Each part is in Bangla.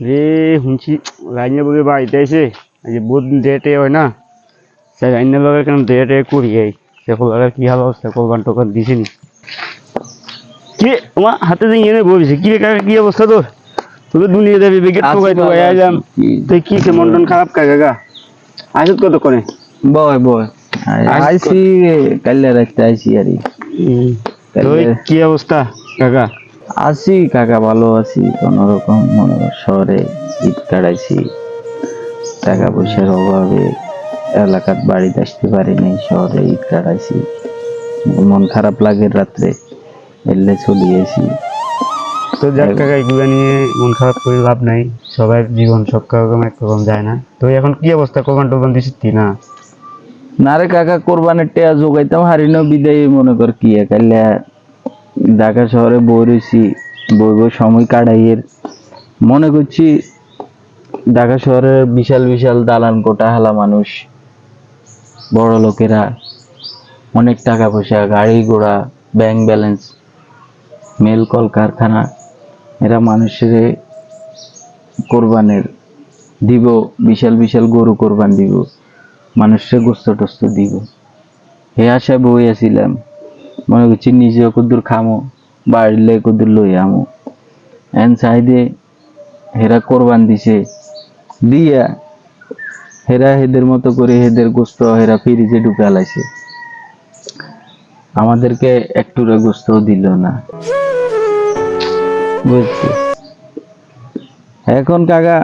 রে শুনছি লাইনে বলে বাড়িতে এসে এই যে বহুত ডেটে হয় না সে লাইনের লগে কেন ডেটে করি এই সে কলার কি হাল অবস্থা কোরবান টোকান দিছিনি কি তোমার হাতে যে এনে বলছি কি রে কাকা কি অবস্থা তোর তুই দুনিয়া যাবি বিকেট টোকাই টোকাই আইলাম তুই কি সে মন টন খারাপ কাকা আইসত কত করে বয় বয় আইসি কাল্লা রাখতে আইসি আরে তুই কি অবস্থা কাকা আছি কাকা ভালো আছি কোনো রকম মনে কর শহরে ঈদ কাটাইছি টাকা পয়সার অভাবে এলাকার বাড়িতে আসতে পারিনি শহরে ঈদ কাটাইছি মন খারাপ লাগে রাত্রে এলে চলে গেছি তো যাক কাকা এগুলো নিয়ে মন খারাপ করে লাভ নাই সবার জীবন সব রকম একরকম যায় না তো এখন কি অবস্থা কোরবান টোরবান দিছিস না না রে কাকা কোরবানের টেয়া জোগাইতাম হারিনো বিদায় মনে কর কি একাইলে ঢাকা শহরে বই রয়েছি বই সময় কাটাইয়ের মনে করছি ঢাকা শহরের বিশাল বিশাল দালান কোটা হালা মানুষ বড় লোকেরা অনেক টাকা পয়সা গাড়ি ঘোড়া ব্যাংক ব্যালেন্স মেল কল কারখানা এরা মানুষের কোরবানের দিব বিশাল বিশাল গরু কোরবান দিব মানুষের গোস্ত টোস্ত দিব হে আশায় বই আসিলাম মনে করছি নিজেও কুদ্দুর খামো বাড়লে কুদ্দুর লই আমো এন সাইডে হেরা কোরবান দিছে দিয়া হেরা হেদের মতো করে হেদের গোস্ত হেরা ফ্রিজে ঢুকে লাইছে আমাদেরকে একটুরা গোস্ত দিল না বুঝছি এখন কাকা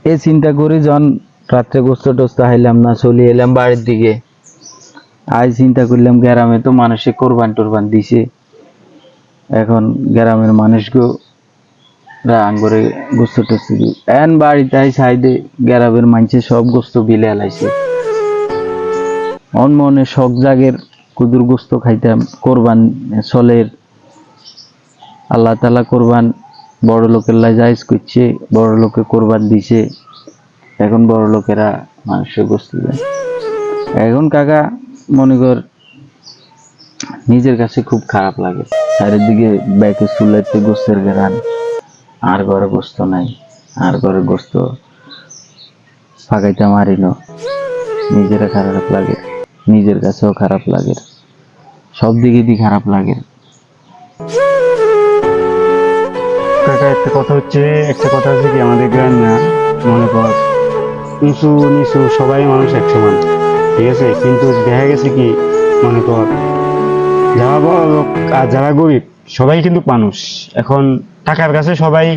এই চিন্তা করি যখন রাত্রে গোস্ত টোস্ত হাইলাম না চলে এলাম বাড়ির দিকে আজ চিন্তা করলাম গ্রামে তো মানুষে কোরবান টোরবান দিছে এখন গ্রামের মানুষকে আঙ্গরে গোস্ত টোস্ত এন বাড়িতে সাইডে গ্রামের মানুষে সব গোস্ত বিলে আলাইছে অন মনে শখ জাগের কুদুর গোস্ত খাইতাম কোরবান চলের আল্লাহ তালা কোরবান বড় লোকের লাই জায়েজ করছে বড় লোকে কোরবান দিছে এখন বড় লোকেরা মানুষের গোস্ত দেয় এখন কাকা মনে কর নিজের কাছে খুব খারাপ লাগে চারিদিকে ব্যাকে চুলাইতে গোস্তের ঘেরান আর ঘরে গোস্ত নাই আর ঘরে গোস্ত ফাঁকাইতে মারিনো নিজেরা খারাপ লাগে নিজের কাছেও খারাপ লাগে সব দিকে দিয়ে খারাপ লাগে কাকা একটা কথা হচ্ছে কি আমাদের গ্রাম না মনে কর উঁচু নিচু সবাই মানুষ এক সমান ঠিক আছে কিন্তু দেখা গেছে কি মনে কর যারা বড় লোক আর যারা গরিব সবাই কিন্তু মানুষ এখন টাকার কাছে সবাই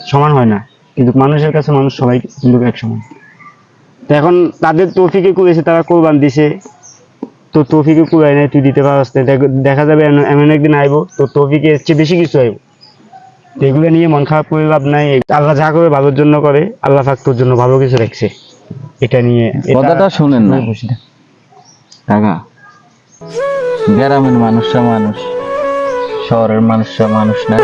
সমান হয় না কিন্তু মানুষের কাছে মানুষ সবাই কিন্তু এক সমান তো এখন তাদের তৌফিকে করেছে তারা কোরবান দিছে তো তৌফিকে কুড়াই নাই তুই দিতে পারস না দেখা যাবে এমন একদিন আইবো তো তৌফিকে এর চেয়ে বেশি কিছু আইবো তো এগুলো নিয়ে মন খারাপ করে লাভ নাই আল্লাহ যা করে ভালোর জন্য করে আল্লাহ পাক তোর জন্য ভালো কিছু রাখছে এটা নিয়ে কথাটা শুনেন না কাকা গ্রামের মানুষরা মানুষ শহরের মানুষরা মানুষ না